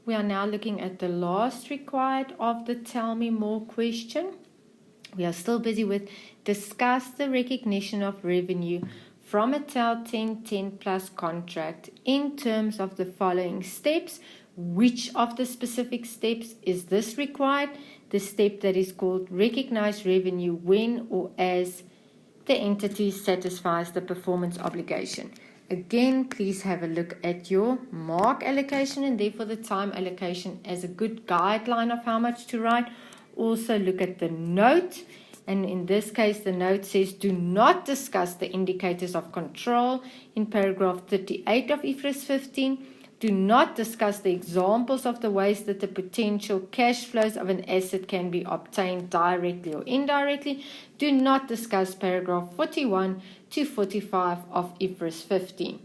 We are now looking at the last required of the Tell Me More question. We are still busy with discuss the recognition of revenue from a TEL 1010 plus contract in terms of the following steps. Which of the specific steps is this required? The step that is called recognize revenue when or as the entity satisfies the performance obligation. Again, please have a look at your mark allocation and therefore the time allocation as a good guideline of how much to write. Also look at the note, and in this case the note says do not discuss the indicators of control in paragraph 38 of IFRS 15. Do not discuss the examples of the ways that the potential cash flows of an asset can be obtained directly or indirectly. Do not discuss paragraph 41 to 45 of IFRS 15.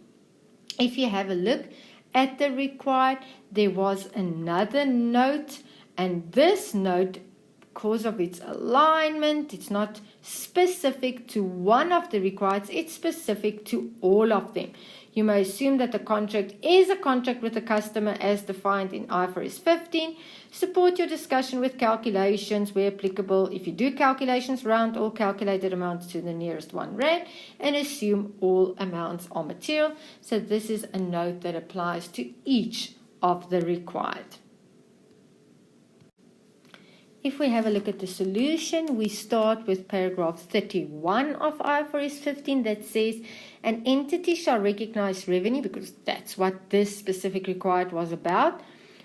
If you have a look at the required, there was another note, and this note, because of its alignment, it's not specific to one of the requireds, it's specific to all of them. You may assume that the contract is a contract with the customer as defined in IFRS 15. Support your discussion with calculations where applicable. If you do calculations, round all calculated amounts to the nearest R1 and assume all amounts are material. So this is a note that applies to each of the required. If we have a look at the solution, we start with paragraph 31 of IFRS 15 that says an entity shall recognize revenue, because that's what this specific required was about,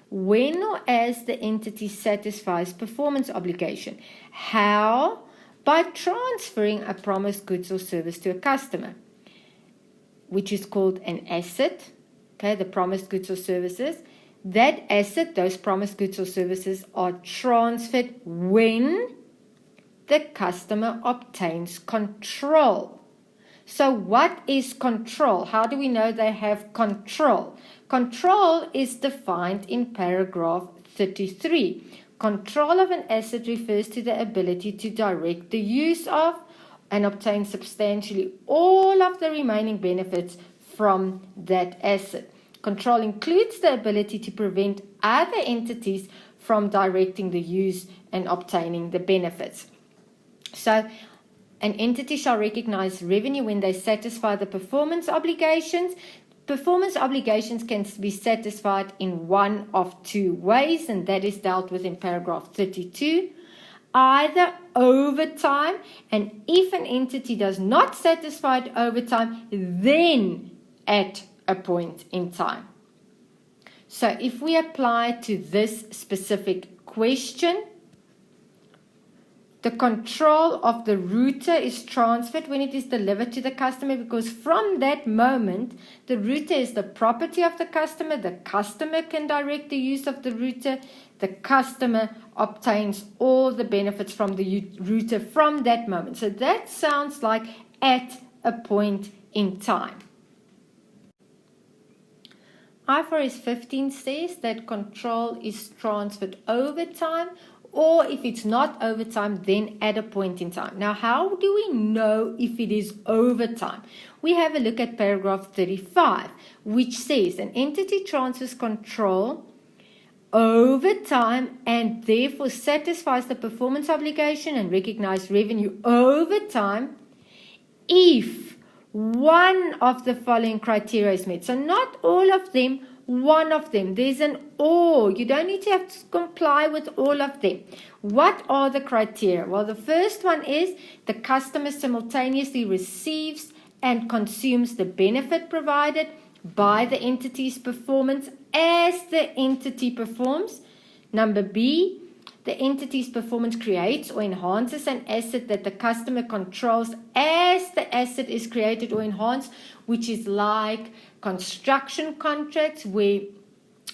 when or as the entity satisfies performance obligation. How? By transferring a promised goods or service to a customer, which is called an asset, okay, the promised goods or services. That asset, those promised goods or services, are transferred when the customer obtains control. So what is control? How do we know they have control? Control is defined in paragraph 33. Control of an asset refers to the ability to direct the use of and obtain substantially all of the remaining benefits from that asset. Control includes the ability to prevent other entities from directing the use and obtaining the benefits. So, an entity shall recognize revenue when they satisfy the performance obligations. Performance obligations can be satisfied in one of two ways, and that is dealt with in paragraph 32. Either over time, and if an entity does not satisfy it over time, then at a point in time. So if we apply to this specific question, the control of the router is transferred when it is delivered to the customer, because from that moment, the router is the property of the customer. The customer can direct the use of the router. The customer obtains all the benefits from the router from that moment. So that sounds like at a point in time. IFRS 15 says that control is transferred over time, or if it's not over time, then at a point in time. Now, how do we know if it is over time? We have a look at paragraph 35, which says an entity transfers control over time and therefore satisfies the performance obligation and recognized revenue over time if one of the following criteria is met. So not all of them, one of them. There's an or. You don't need to have to comply with all of them. What are the criteria? Well, the first one is the customer simultaneously receives and consumes the benefit provided by the entity's performance as the entity performs. Number B, the entity's performance creates or enhances an asset that the customer controls as the asset is created or enhanced, which is like construction contracts where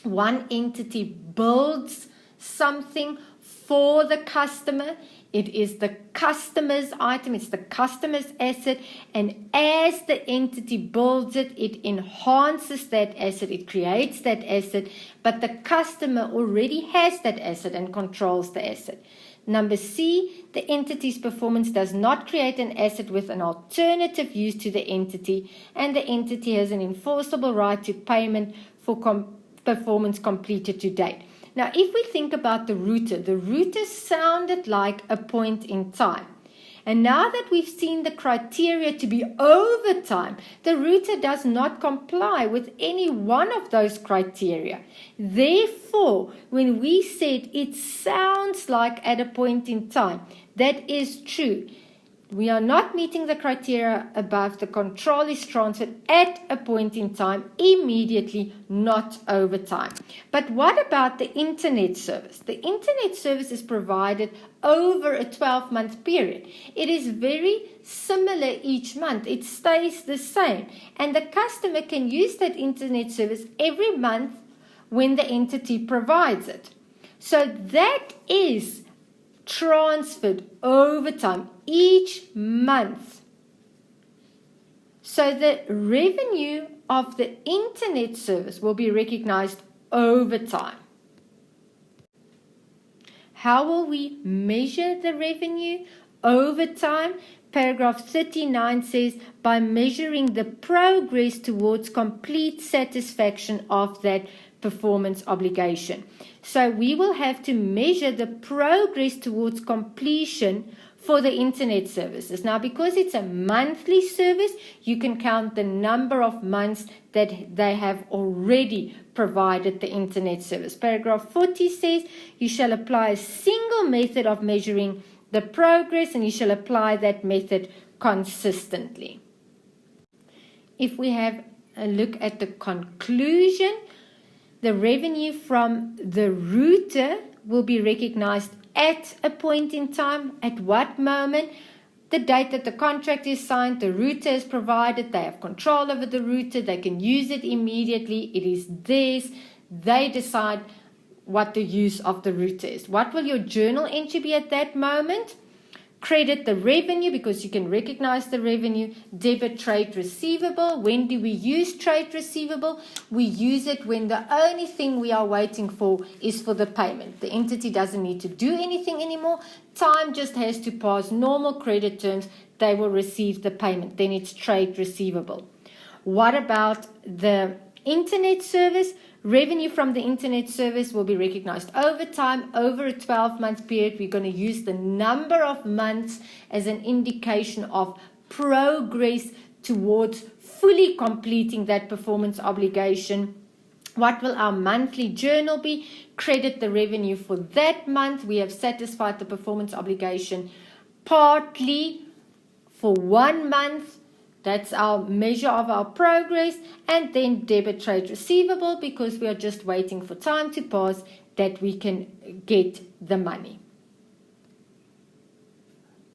one entity builds something for the customer. It is the customer's item, it's the customer's asset, and as the entity builds it, it enhances that asset, it creates that asset, but the customer already has that asset and controls the asset. Number C, the entity's performance does not create an asset with an alternative use to the entity, and the entity has an enforceable right to payment for performance completed to date. Now, if we think about the router sounded like a point in time. And now that we've seen the criteria to be overtime, the router does not comply with any one of those criteria. Therefore, when we said it sounds like at a point in time, that is true. We are not meeting the criteria above. The control is transferred at a point in time, immediately, not over time. But what about the internet service? The internet service is provided over a 12-month period. It is very similar each month. It stays the same. And the customer can use that internet service every month when the entity provides it. So that is transferred over time each month. So the revenue of the internet service will be recognized over time. How will we measure the revenue over time? Paragraph 39 says, by measuring the progress towards complete satisfaction of that performance obligation. So we will have to measure the progress towards completion for the internet services. Now, because it's a monthly service, you can count the number of months that they have already provided the internet service. Paragraph 40 says, you shall apply a single method of measuring the progress, and you shall apply that method consistently. If we have a look at the conclusion, the revenue from the router will be recognized at a point in time. At what moment? The date that the contract is signed, the router is provided, they have control over the router, they can use it immediately, it is theirs, they decide what the use of the router is. What will your journal entry be at that moment? Credit the revenue, because you can recognize the revenue. Debit trade receivable. When do we use trade receivable? We use it when the only thing we are waiting for is for the payment. The entity doesn't need to do anything anymore. Time just has to pass normal credit terms. They will receive the payment. Then it's trade receivable. What about the internet service? Revenue from the internet service will be recognized over time, over a 12-month period. We're going to use the number of months as an indication of progress towards fully completing that performance obligation. What will our monthly journal be? Credit the revenue for that month. We have satisfied the performance obligation partly for 1 month. That's our measure of our progress. And then debit trade receivable, because we are just waiting for time to pass that we can get the money.